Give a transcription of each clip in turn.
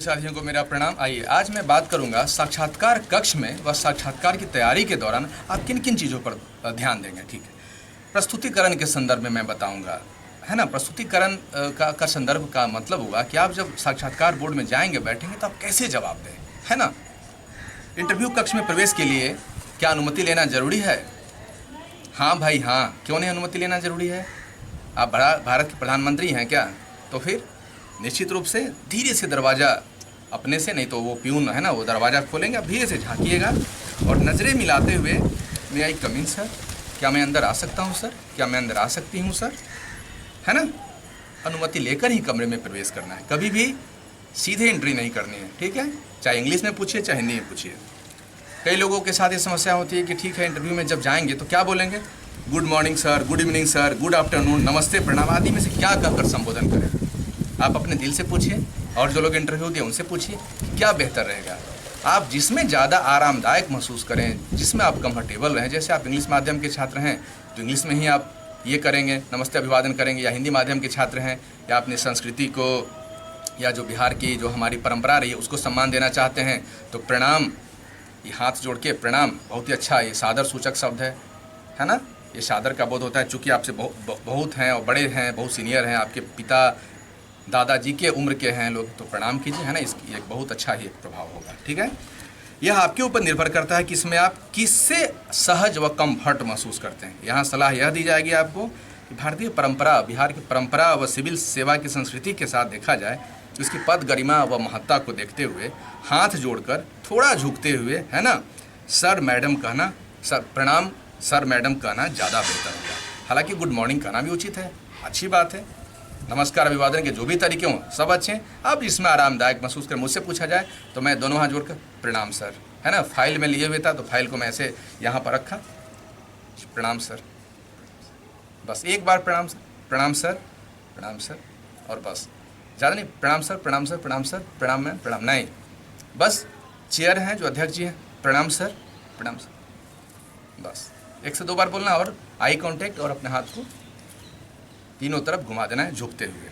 साथियों को मेरा प्रणाम। आइए आज मैं बात करूंगा साक्षात्कार कक्ष में व साक्षात्कार की तैयारी के दौरान आप किन किन चीज़ों पर ध्यान देंगे। ठीक है, प्रस्तुतिकरण के संदर्भ में मैं बताऊंगा, है ना। प्रस्तुतिकरण का संदर्भ का मतलब होगा कि आप जब साक्षात्कार बोर्ड में जाएंगे, बैठेंगे तो आप कैसे जवाब दें, है ना। इंटरव्यू कक्ष में प्रवेश के लिए क्या अनुमति लेना ज़रूरी है? हाँ भाई हाँ, क्यों नहीं अनुमति लेना ज़रूरी है? आप भारत के प्रधानमंत्री हैं क्या? तो फिर निश्चित रूप से धीरे से दरवाज़ा अपने से, नहीं तो वो प्यून है ना, वो दरवाज़ा खोलेंगे, आप धीरे से झांकिएगा और नज़रें मिलाते हुए मे आई कम इन सर, क्या मैं अंदर आ सकता हूँ सर, क्या मैं अंदर आ सकती हूँ सर, है ना। अनुमति लेकर ही कमरे में प्रवेश करना है, कभी भी सीधे एंट्री नहीं करनी है, ठीक है। चाहे इंग्लिश में पूछिए चाहे हिंदी में पूछिए। कई लोगों के साथ ये समस्या होती है कि ठीक है, इंटरव्यू में जब जाएंगे तो क्या बोलेंगे, good morning sir, good evening sir, good afternoon, नमस्ते, प्रणाम आदि में से क्या कहकर संबोधन करें। आप अपने दिल से पूछिए और जो लोग इंटरव्यू दिए उनसे पूछिए क्या बेहतर रहेगा। आप जिसमें ज़्यादा आरामदायक महसूस करें, जिसमें आप कंफर्टेबल रहें। जैसे आप इंग्लिश माध्यम के छात्र हैं तो इंग्लिश में ही आप ये करेंगे, नमस्ते अभिवादन करेंगे, या हिंदी माध्यम के छात्र हैं या अपनी संस्कृति को या जो बिहार की जो हमारी परंपरा रही है उसको सम्मान देना चाहते हैं तो प्रणाम, ये हाथ जोड़ के प्रणाम बहुत ही अच्छा, ये सादर सूचक शब्द है ना। ये सादर का बोध होता है, चूँकि आपसे बहुत हैं और बड़े हैं, बहुत सीनियर हैं, आपके पिता दादाजी के उम्र के हैं लोग, तो प्रणाम कीजिए, है ना। इसकी एक बहुत अच्छा ही एक प्रभाव होगा, ठीक है। यह आपके ऊपर निर्भर करता है कि इसमें आप किससे सहज व कंफर्ट महसूस करते हैं। यहाँ सलाह यह दी जाएगी आपको कि भारतीय परंपरा, बिहार की परंपरा व सिविल सेवा की संस्कृति के साथ देखा जाए तो इसकी पद गरिमा व महत्ता को देखते हुए हाथ जोड़कर थोड़ा झुकते हुए, है ना, सर मैडम कहना, सर प्रणाम सर मैडम कहना ज़्यादा बेहतर होगा। हालांकि गुड मॉर्निंग कहना भी उचित है, अच्छी बात है। नमस्कार अभिवादन के जो भी तरीके हों सब अच्छे हैं। अब इसमें आरामदायक महसूस कर मुझसे पूछा जाए तो मैं दोनों हाथ जोड़कर प्रणाम सर, है ना। फाइल में लिए हुए था तो फाइल को मैं ऐसे यहाँ पर रखा, प्रणाम सर, बस एक बार प्रणाम सर, प्रणाम सर, प्रणाम सर, और बस ज़्यादा नहीं, प्रणाम सर, प्रणाम सर, प्रणाम सर, प्रणाम मैम, प्रणाम नहीं, बस चेयर हैं जो अध्यक्ष जी हैं, प्रणाम सर, प्रणाम सर, बस 1 से 2 बार बोलना और आई कांटेक्ट और अपने हाथ को तीनों तरफ घुमा देना है झुकते हुए।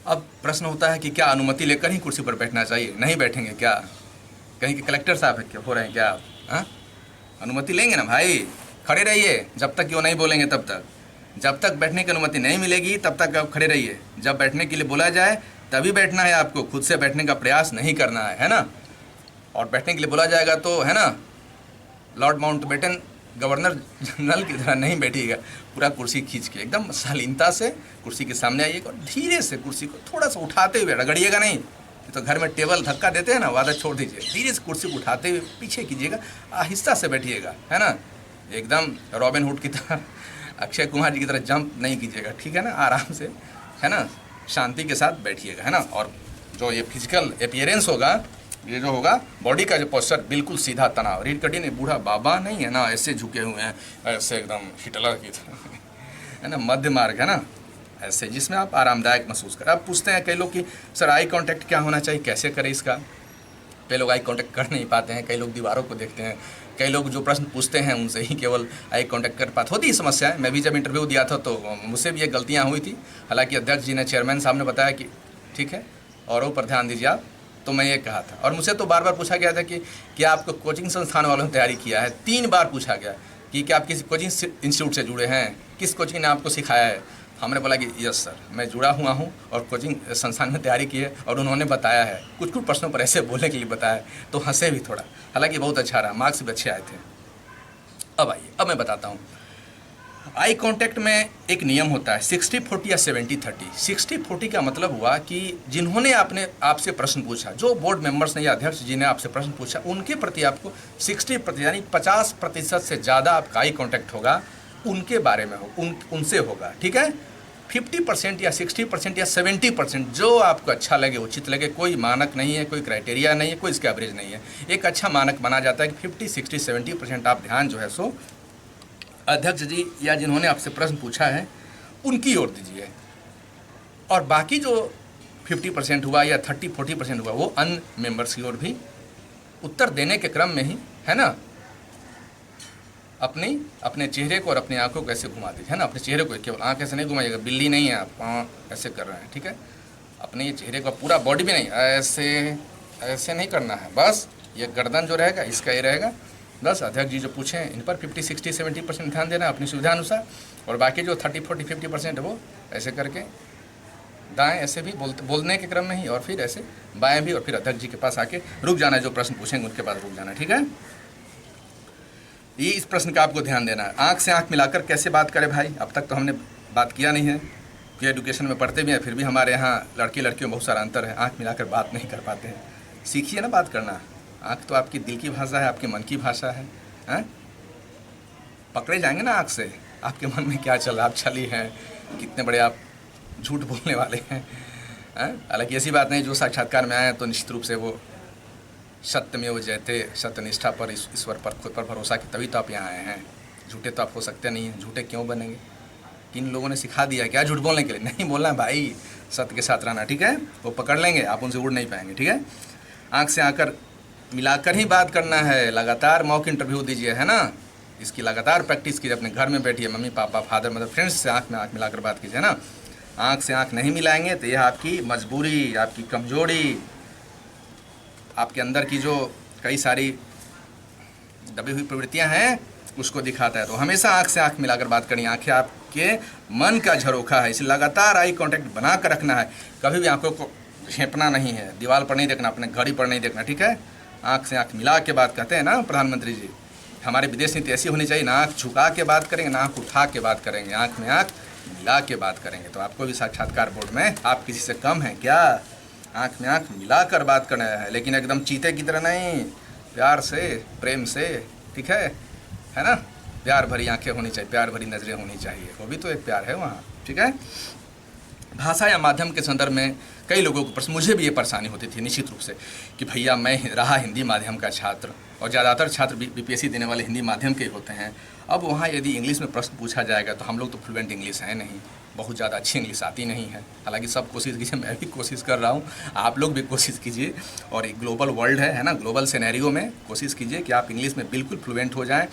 अब प्रश्न होता है कि क्या अनुमति लेकर ही कुर्सी पर बैठना चाहिए? नहीं बैठेंगे क्या? कहीं के कलेक्टर साहब हो रहे हैं क्या आप? हाँ, अनुमति लेंगे ना भाई, खड़े रहिए जब तक क्यों नहीं बोलेंगे तब तक। जब तक बैठने की अनुमति नहीं मिलेगी तब तक आप खड़े रहिए। जब बैठने के लिए बोला जाए तभी बैठना है आपको, खुद से बैठने का प्रयास नहीं करना है ना। और बैठने के लिए बोला जाएगा तो, है ना, लॉर्ड माउंटबेटन गवर्नर जनरल की तरह नहीं बैठिएगा, पूरा कुर्सी खींच के एकदम शालीनता से कुर्सी के सामने आइएगा और धीरे से कुर्सी को थोड़ा सा उठाते हुए, रगड़िएगा नहीं, तो घर में टेबल धक्का देते हैं ना, वादा छोड़ दीजिए, धीरे से कुर्सी को उठाते हुए पीछे कीजिएगा, आहिस्ता से बैठिएगा, है ना। एकदम रॉबिन हुड की तरह, अक्षय कुमार जी की तरह जंप नहीं कीजिएगा, ठीक है ना, आराम से, है ना, शांति के साथ बैठिएगा, है ना। और जो ये फिजिकल अपीयरेंस होगा, ये जो होगा बॉडी का जो पोस्चर बिल्कुल सीधा तनाव, रीढ़ कटी नहीं, बूढ़ा बाबा नहीं है ना, ऐसे झुके हुए हैं, ऐसे एकदम हिटलर की तरह, है ना, मध्य मार्ग, है ना, ऐसे जिसमें आप आरामदायक महसूस करें। अब पूछते हैं कई लोग कि सर आई कांटेक्ट क्या होना चाहिए, कैसे करें इसका। कई लोग आई कांटेक्ट कर नहीं पाते हैं, कई लोग दीवारों को देखते हैं, कई लोग जो प्रश्न पूछते हैं उनसे ही केवल आई कांटेक्ट कर पाते। होती ही समस्या है, मैं भी जब इंटरव्यू दिया था तो मुझसे भी ये गलतियाँ हुई थी। हालाँकि अध्यक्ष जी ने, चेयरमैन साहब ने बताया कि ठीक है औरों पर ध्यान दीजिए आप, तो मैं ये कहा था। और मुझसे तो बार बार पूछा गया था कि क्या आपको कोचिंग संस्थान वालों ने तैयारी किया है। 3 बार पूछा गया कि क्या आप किसी कोचिंग इंस्टीट्यूट से जुड़े हैं, किस कोचिंग ने आपको सिखाया है। हमने बोला कि यस सर, मैं जुड़ा हुआ हूँ और कोचिंग संस्थान में तैयारी की है और उन्होंने बताया है। कुछ कुछ प्रश्नों पर ऐसे बोलने के लिए बताया तो हंसे भी थोड़ा, हालांकि बहुत अच्छा रहा, मार्क्स भी अच्छे आए थे। अब आइए, अब मैं बताता हूँ। आई कांटेक्ट में एक नियम होता है 60-40 या 70-30। 60-40 का मतलब हुआ कि जिन्होंने आपसे प्रश्न पूछा, जो बोर्ड मेंबर्स ने या अध्यक्ष जी ने आपसे प्रश्न पूछा, उनके प्रति आपको 60% यानी 50% से ज़्यादा आपका आई कांटेक्ट होगा, उनके बारे में हो, उनसे होगा, ठीक है। 50% या 60% या 70% जो आपको अच्छा लगे, उचित लगे, कोई मानक नहीं है, कोई क्राइटेरिया नहीं है, कोई इसका एवरेज नहीं है। एक अच्छा मानक माना जाता है कि 50, 60, 70% आप ध्यान जो है सो अध्यक्ष जी या जिन्होंने आपसे प्रश्न पूछा है उनकी ओर दीजिए, और बाकी जो 50% हुआ या 30-40% हुआ वो अन्य मेंबर्स की ओर भी उत्तर देने के क्रम में ही, है ना, अपने चेहरे को और अपनी आंखों को ऐसे घुमा दीजिए, है ना। अपने चेहरे को केवल आंख ऐसे नहीं घुमाइएगा, बिल्ली नहीं है आप ऐसे कर रहे हैं, ठीक है। अपने ये चेहरे का पूरा बॉडी भी नहीं, ऐसे ऐसे नहीं करना है, बस ये गर्दन जो रहेगा इसका ये रहेगा। बस अध्यक्ष जी जो पूछें इन पर 50, 60, 70% ध्यान देना अपनी सुविधा अनुसार, और बाकी जो 30, 40, 50% है वो ऐसे करके दाएं ऐसे भी बोलने के क्रम में ही, और फिर ऐसे बाएं भी, और फिर अध्यक्ष जी के पास आके रुक जाना है। जो प्रश्न पूछेंगे उनके पास रुक जाना है, ठीक है। ये इस प्रश्न का आपको ध्यान देना है। आँख से आँख मिलाकर कैसे बात करें भाई, अब तक तो हमने बात किया नहीं है कि एजुकेशन में पढ़ते भी हैं, फिर भी हमारे यहाँ लड़की लड़कियों में बहुत सारा अंतर है, आँख मिलाकर बात नहीं कर पाते हैं। सीखिए ना बात करना। आँख तो आपकी दिल की भाषा है, आपके मन की भाषा है, हैं? पकड़े जाएंगे ना आँख से, आपके मन में क्या चल रहा, आप छली हैं, कितने बड़े आप झूठ बोलने वाले हैं। हालांकि ऐसी बात नहीं, जो साक्षात्कार में आए हैं तो निश्चित रूप से वो सत्यमेव जयते, सत्यनिष्ठा पर, ईश्वर पर, खुद पर भरोसा की तभी तो आप यहाँ आए हैं। झूठे तो आप हो सकते नहीं हैं, झूठे क्यों बनेंगे? किन लोगों ने सिखा दिया क्या झूठ बोलने के लिए? नहीं बोलना भाई, सत्य के साथ रहना, ठीक है। वो पकड़ लेंगे, आप उनसे उड़ नहीं पाएंगे, ठीक है। आँख से आकर मिलाकर ही बात करना है, लगातार मॉक इंटरव्यू दीजिए, है ना। इसकी लगातार प्रैक्टिस कीजिए, अपने घर में बैठिए, mummy papa father mother friends से आँख में आँख मिलाकर बात कीजिए ना। आँख से आँख नहीं मिलाएंगे तो यह आपकी मजबूरी, आपकी कमजोरी, आपके अंदर की जो कई सारी दबी हुई प्रवृत्तियां हैं उसको दिखाता है। तो हमेशा आँख से आँख मिलाकर बात करनी। आँखें आपके मन का झरोखा है, इसलिए लगातार आई कांटेक्ट बना कर रखना है। कभी भी आंखों को झेपना नहीं है, दीवार पर नहीं देखना, अपने घड़ी पर नहीं देखना, ठीक है। आँख से आँख मिला के बात कहते हैं ना प्रधानमंत्री जी। हमारे विदेश नीति ऐसी होनी चाहिए, ना आँख झुका के बात करेंगे, ना आँख उठा के बात करेंगे, आँख में आँख मिला के बात करेंगे। तो आपको भी साक्षात्कार बोर्ड में आप किसी से कम हैं क्या? आँख में आँख मिलाकर बात करना है, लेकिन एकदम चीते की तरह नहीं, प्यार से, प्रेम से, ठीक है ना। प्यार भरी आंखें होनी चाहिए, प्यार भरी नज़रें होनी चाहिए, वो भी तो एक प्यार है वहाँ, ठीक है। भाषा या माध्यम के संदर्भ में कई लोगों को प्रश्न, मुझे भी ये परेशानी होती थी निश्चित रूप से कि भैया मैं रहा हिंदी माध्यम का छात्र, और ज़्यादातर छात्र बीपीएससी देने वाले हिंदी माध्यम के होते हैं। अब वहाँ यदि इंग्लिश में प्रश्न पूछा जाएगा तो हम लोग तो फ्लुएंट इंग्लिश है नहीं, बहुत ज़्यादा अच्छी इंग्लिश आती नहीं है। हालांकि सब कोशिश कीजिए, मैं भी कोशिश कर रहा हूँ, आप लोग भी कोशिश कीजिए। और एक ग्लोबल वर्ल्ड है ना, ग्लोबल सिनेरियो में कोशिश कीजिए कि आप इंग्लिश में बिल्कुल फ्लुएंट हो जाएँ।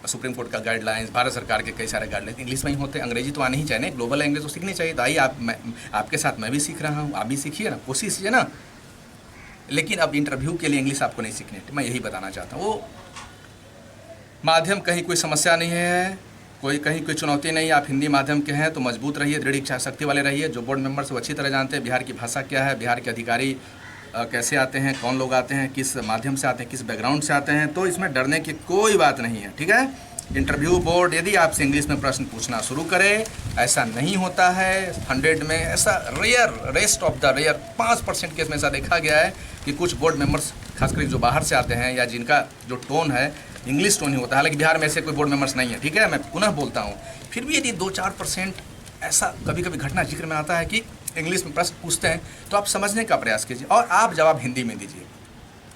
सुप्रीम कोर्ट का गाइडलाइंस, भारत सरकार के कई सारे गाइडलाइंस इंग्लिश में ही होते हैं। अंग्रेजी तो आनी ही चाहिए, ग्लोबल लैंग्वेज तो सीखनी चाहिए। तो आइए आपके साथ मैं भी सीख रहा हूँ, आप भी सीखिए ना, कोशिश कीजिए ना। लेकिन अब इंटरव्यू के लिए इंग्लिश आपको नहीं सीखनी, मैं यही बताना चाहता हूँ। वो माध्यम कहीं कोई समस्या नहीं है, कहीं कोई चुनौती नहीं। आप हिंदी माध्यम के हैं तो मजबूत रहिए, दृढ़ इच्छा शक्ति वाले रहिए। जो बोर्ड मेंबर्स वो अच्छी तरह जानते हैं बिहार की भाषा क्या है, बिहार के अधिकारी कैसे आते हैं, कौन लोग आते हैं, किस माध्यम से आते हैं, किस बैकग्राउंड से आते हैं। तो इसमें डरने की कोई बात नहीं है, ठीक है। इंटरव्यू बोर्ड यदि आपसे इंग्लिश में प्रश्न पूछना शुरू करे, ऐसा नहीं होता है 100 में, ऐसा rare, rest of the rare 5% case में ऐसा देखा गया है कि कुछ बोर्ड मेंबर्स खासकर जो बाहर से आते हैं या जिनका जो टोन है इंग्लिश टोन ही होता है। हालांकि बिहार में ऐसे कोई बोर्ड मेंबर्स नहीं है, ठीक है, मैं पुनः बोलता हूँ। फिर भी यदि 2-4% ऐसा कभी कभी घटना जिक्र में आता है कि इंग्लिश में प्रश्न पूछते हैं, तो आप समझने का प्रयास कीजिए और आप जवाब हिंदी में दीजिए।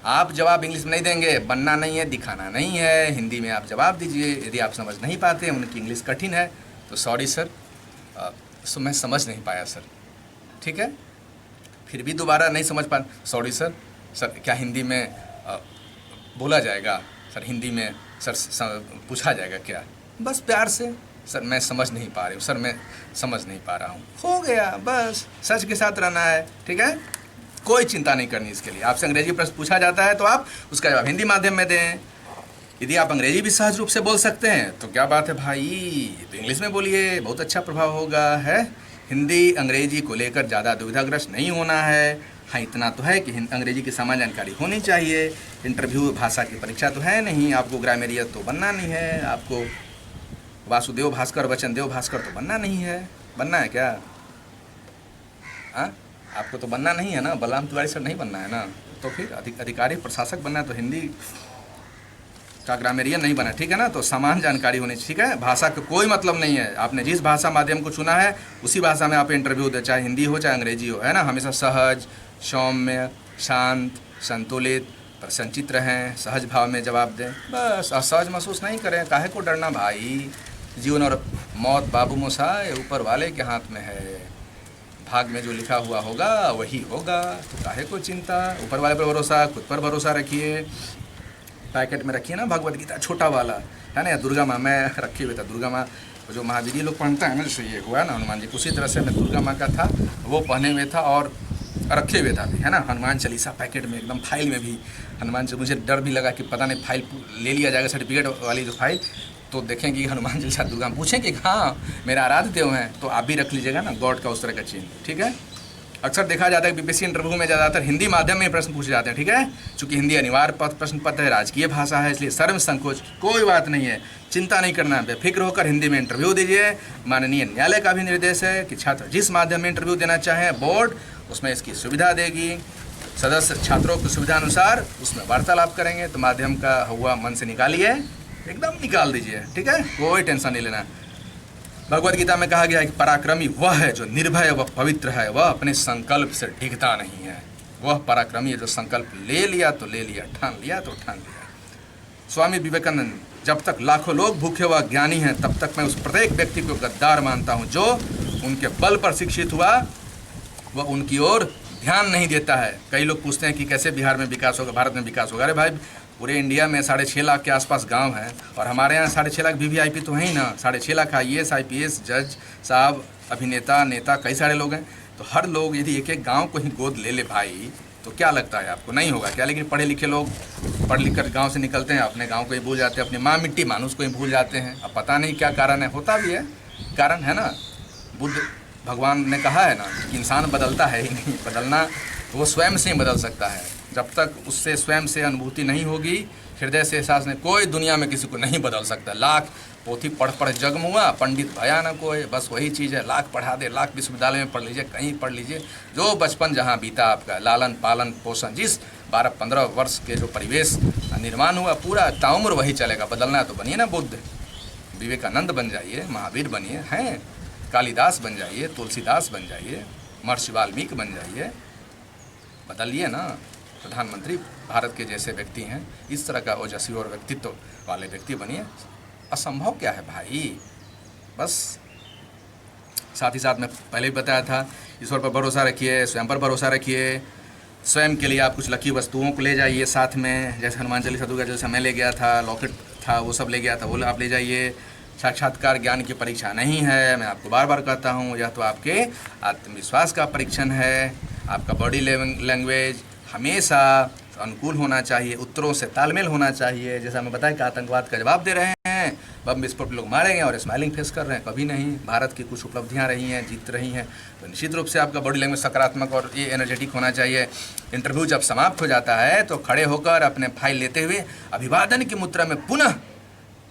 आप जवाब इंग्लिश में नहीं देंगे, बनना नहीं है, दिखाना नहीं है, हिंदी में आप जवाब दीजिए। यदि आप समझ नहीं पाते, उनकी इंग्लिश कठिन है, तो सॉरी सर, मैं समझ नहीं पाया सर, ठीक है। फिर भी दोबारा नहीं समझ पा, सॉरी सर, क्या हिंदी में बोला जाएगा सर, हिंदी में सर पूछा जाएगा क्या? बस प्यार से, सर मैं समझ नहीं पा रही हूँ, सर मैं समझ नहीं पा रहा हूँ, हो गया, बस सच के साथ रहना है, ठीक है। कोई चिंता नहीं करनी इसके लिए। आपसे अंग्रेजी प्रश्न पूछा जाता है तो आप उसका जवाब हिंदी माध्यम में दें। यदि आप अंग्रेजी भी सहज रूप से बोल सकते हैं तो क्या बात है भाई, तो इंग्लिश में बोलिए, बहुत अच्छा प्रभाव होगा, है। हिंदी अंग्रेजी को लेकर ज़्यादा दुविधाग्रस्त नहीं होना है। हाँ, इतना तो है कि अंग्रेजी की सामान्य जानकारी होनी चाहिए। इंटरव्यू भाषा की परीक्षा तो है नहीं, आपको ग्रामेरियन तो बनना नहीं है, आपको वासुदेव भास्कर, वचनदेव भास्कर तो बनना नहीं है। बनना है क्या? हाँ, आपको तो बनना नहीं है ना, बलराम तिवारी सर नहीं बनना है ना, तो फिर अधिकारी प्रशासक बनना है, तो हिंदी का ग्रामेरियन नहीं बना, ठीक है ना। तो समान जानकारी होनी चाहिए, ठीक है। भाषा का कोई मतलब नहीं है, आपने जिस भाषा माध्यम को चुना है उसी भाषा में आप इंटरव्यू दे, चाहे हिंदी हो चाहे अंग्रेजी हो, है ना। हमेशा सहज, सौम्य, शांत, संतुलित, प्रसन्नचित रहें, सहज भाव में जवाब दें, बस। असहज महसूस नहीं करें, काहे को डरना भाई। जीवन और मौत बाबू मोसाए ऊपर वाले के हाथ में है, भाग में जो लिखा हुआ होगा वही होगा, तो काहे को चिंता। ऊपर वाले पर भरोसा, खुद पर भरोसा रखिए। पैकेट में रखिए ना भगवद गीता, छोटा वाला, है ना, या दुर्गा माँ, मैं रखी हुई था दुर्गा माँ तो जो महावीरी लोग पहनते हैं ना, जैसे ये हुआ ना हनुमान जी, उसी तरह से मैं दुर्गा माँ का था, वो पहने हुए था और रखे हुए था भी, है ना। हनुमान चालीसा पैकेट में एकदम फाइल में भी हनुमान से, मुझे डर भी लगा कि पता नहीं फाइल ले लिया जाएगा, सर्टिफिकेट वाली जो फाइल, तो देखेंगे कि हनुमान चालीसा दुर्गा, पूछेंगे कि हाँ मेरा आराध्य देव हैं, तो आप भी रख लीजिएगा ना गॉड का उस तरह का चिन्ह, ठीक है। अक्सर देखा जाता है बीपीएससी इंटरव्यू में ज़्यादातर हिंदी माध्यम में प्रश्न पूछे जाते हैं, ठीक है। चूँकि हिंदी अनिवार्य प्रश्न पत्र है, राजकीय भाषा है, इसलिए शर्म संकोच कोई बात नहीं है, चिंता नहीं करना, बेफिक्र होकर हिंदी में इंटरव्यू दीजिए। माननीय न्यायालय का भी निर्देश है कि छात्र जिस माध्यम में इंटरव्यू देना चाहें, बोर्ड उसमें इसकी सुविधा देगी। सदस्य छात्रों की सुविधा अनुसार उसमें वार्तालाप करेंगे, तो माध्यम का हुआ मन से निकालिए, एकदम निकाल दीजिए, ठीक है, कोई टेंशन नहीं लेना। भगवद गीता में कहा गया है कि पराक्रमी वह है जो निर्भय व पवित्र है, वह अपने संकल्प से डिगता नहीं है। वह पराक्रमी है जो संकल्प ले लिया तो ले लिया, ठान लिया तो ठान लिया। स्वामी विवेकानंद, जब तक लाखों लोग भूखे व ज्ञानी हैं, तब तक मैं उस प्रत्येक व्यक्ति को गद्दार मानता हूँ जो उनके बल पर शिक्षित हुआ, वह उनकी ओर ध्यान नहीं देता है। कई लोग पूछते हैं कि कैसे बिहार में विकास होगा, भारत में विकास होगा। अरे भाई, पूरे इंडिया में 6.5 लाख के आसपास गांव हैं, और हमारे यहाँ 6.5 लाख वीवीआईपी तो हैं ही ना। 6.5 लाख आईएएस, आईपीएस, जज साहब, अभिनेता, नेता, कई सारे लोग हैं। तो हर लोग यदि एक एक गांव को ही गोद ले ले भाई, तो क्या लगता है आपको, नहीं होगा क्या? लेकिन पढ़े लिखे लोग पढ़ लिख कर गाँव से निकलते हैं, अपने गाँव को ही भूल जाते हैं, अपनी माँ मिट्टी मानुष को ही भूल जाते हैं। अब पता नहीं क्या कारण है, होता भी है कारण, है ना। बुद्ध भगवान ने कहा है ना कि इंसान बदलता है ही नहीं, बदलना वो स्वयं से ही बदल सकता है। जब तक उससे स्वयं से अनुभूति नहीं होगी, हृदय से एहसास नहीं, कोई दुनिया में किसी को नहीं बदल सकता। लाख पोथी पढ़ पढ़ जग मुआ, पंडित भया न कोई, बस वही चीज़ है। लाख पढ़ा दे, लाख विश्वविद्यालय में पढ़ लीजिए, कहीं पढ़ लीजिए, जो बचपन जहाँ बीता आपका, लालन पालन पोषण, जिस 12-15 वर्ष के जो परिवेश निर्माण हुआ, पूरा ताउम्र वही चलेगा। बदलना है तो बनिए ना बुद्ध, विवेकानंद बन जाइए, महावीर बनिए, हैं कालिदास बन जाइए, तुलसीदास बन जाइए, महर्षि वाल्मीकि बन जाइए, बदलिए ना। प्रधानमंत्री भारत के जैसे व्यक्ति हैं, इस तरह का ओजस्वी और व्यक्तित्व वाले व्यक्ति बनिए। असंभव क्या है भाई, बस। साथ ही साथ मैं पहले भी बताया था, ईश्वर पर भरोसा रखिए, स्वयं पर भरोसा रखिए। स्वयं के लिए आप कुछ लकी वस्तुओं को ले जाइए साथ में, जैसे हनुमान चालीसा दुर्गा जैसे मैं ले गया था, लॉकेट था वो सब ले गया था, वो आप ले जाइए। साक्षात्कार ज्ञान की परीक्षा नहीं है, मैं आपको बार बार कहता हूँ, यह तो आपके आत्मविश्वास का परीक्षण है। आपका बॉडी लैंग्वेज हमेशा अनुकूल होना चाहिए, उत्तरों से तालमेल होना चाहिए। जैसा मैं बताया कि आतंकवाद का जवाब दे रहे हैं, बम विस्फोट लोग मारेंगे और स्माइलिंग फेस कर रहे हैं, कभी नहीं। भारत की कुछ उपलब्धियां रही हैं, जीत रही हैं, तो निश्चित रूप से आपका बॉडी लैंग्वेज सकारात्मक और ये एनर्जेटिक होना चाहिए। इंटरव्यू जब समाप्त हो जाता है तो खड़े होकर अपने फाइल लेते हुए अभिवादन की मुद्रा में पुनः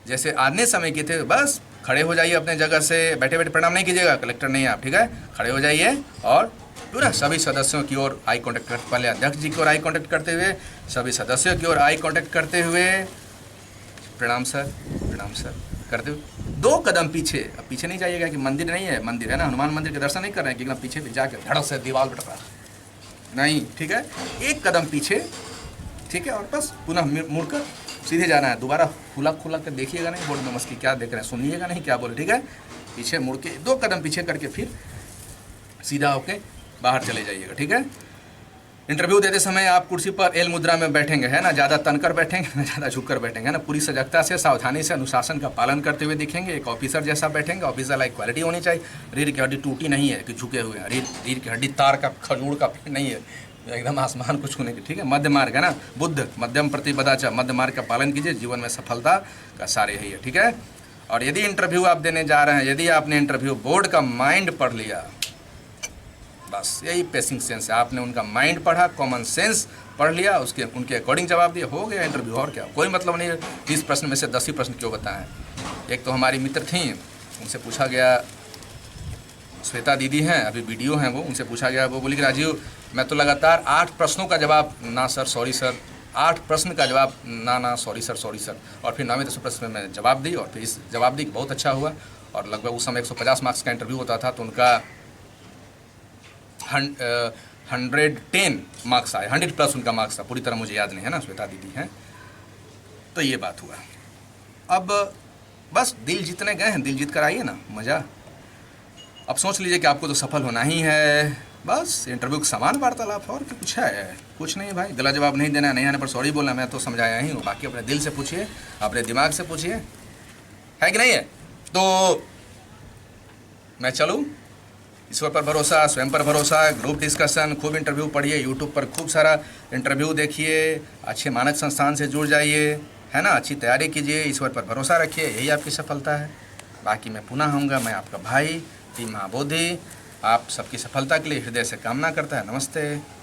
जैसे आने समय के थे, बस खड़े हो जाइए अपने जगह से, बैठे बैठे प्रणाम नहीं कीजिएगा, कलेक्टर नहीं है आप, ठीक है। खड़े हो जाइए और पूरा सभी सदस्यों की ओर आई कांटेक्ट करते, पहले अध्यक्ष जी की ओर आई कांटेक्ट करते हुए, सभी सदस्यों की ओर आई कांटेक्ट करते हुए, प्रणाम सर करते हुए 2 कदम पीछे। अब पीछे नहीं जाइएगा कि मंदिर नहीं है, मंदिर है ना, हनुमान मंदिर के दर्शन नहीं कर रहे हैं कि एकदम पीछे भी जाकर धड़क से दीवार पर टकरा, नहीं, ठीक है। 1 कदम पीछे, ठीक है, और बस पुनः मुड़कर सीधे जाना है। दोबारा खुला के देखिएगा नहीं, बोर्ड में मस्की क्या देख रहे हैं, सुनिएगा नहीं क्या बोले, ठीक है। पीछे मुड़ के 2 कदम पीछे करके फिर सीधा होके बाहर चले जाइएगा, ठीक है। इंटरव्यू देते समय आप कुर्सी पर एल मुद्रा में बैठेंगे, है ना, ज़्यादा तनकर बैठेंगे ना ज़्यादा झुककर बैठेंगे, है ना। पूरी सजगता से, सावधानी से, अनुशासन का पालन करते हुए दिखेंगे। एक ऑफिसर जैसा बैठेंगे, ऑफिसर लाइक क्वालिटी होनी चाहिए। रीढ़ की हड्डी टूटी नहीं है कि झुके हुए हैं, रीढ़ की हड्डी तार का, खजूर का नहीं है, एकदम आसमान को छूने की, ठीक है। मध्य मार्ग है ना, बुद्ध मध्यम प्रतिपदा, मध्य मार्ग का पालन कीजिए, जीवन में सफलता का सारे यही है, ठीक है। और यदि इंटरव्यू आप देने जा रहे हैं, यदि आपने इंटरव्यू बोर्ड का माइंड पढ़ लिया, बस यही पेसिंग सेंस है। आपने उनका माइंड पढ़ा, कॉमन सेंस पढ़ लिया, उसके उनके अकॉर्डिंग जवाब दिया, हो गया इंटरव्यू। और क्या, कोई मतलब नहीं 30 प्रश्न में से 10 ही प्रश्न क्यों बताएं। एक तो हमारी मित्र थी, उनसे पूछा गया, श्वेता दीदी हैं, अभी वीडियो हैं वो, उनसे पूछा गया, वो बोली कि राजीव मैं तो लगातार 8 प्रश्नों का जवाब, ना सर सॉरी सर, 8 प्रश्न का जवाब, ना सॉरी सर। और फिर 9वें 10वें प्रश्न में मैं जवाब दी, और फिर इस जवाब दी, बहुत अच्छा हुआ। और लगभग उस समय 150 मार्क्स का इंटरव्यू होता था, तो उनका 110 मार्क्स आए, 100 प्लस उनका मार्क्स था, पूरी तरह मुझे याद नहीं है ना, श्वेता दीदी हैं। तो ये बात हुआ। अब बस दिल जीतने गए हैं, दिल जीत कर आइए ना, मज़ा। अब सोच लीजिए कि आपको तो सफल होना ही है, बस इंटरव्यू का समान वार्तालाप, और कुछ है, कुछ नहीं भाई। गलत जवाब नहीं देना, नहीं आने पर सॉरी बोलना, मैं तो समझाया ही हूँ। बाकी अपने दिल से पूछिए, अपने दिमाग से पूछिए, है कि नहीं है। तो मैं चलूँ? ईश्वर पर भरोसा, स्वयं पर भरोसा, ग्रुप डिस्कशन, खूब इंटरव्यू पढ़िए, यूट्यूब पर खूब सारा इंटरव्यू देखिए, अच्छे मानक संस्थान से जुड़ जाइए, है ना, अच्छी तैयारी कीजिए, ईश्वर पर भरोसा रखिए, यही आपकी सफलता है। बाकी मैं पुनः आऊँगा, मैं आपका भाई टीम महाबोधि आप सबकी सफलता के लिए हृदय से कामना करता है। नमस्ते।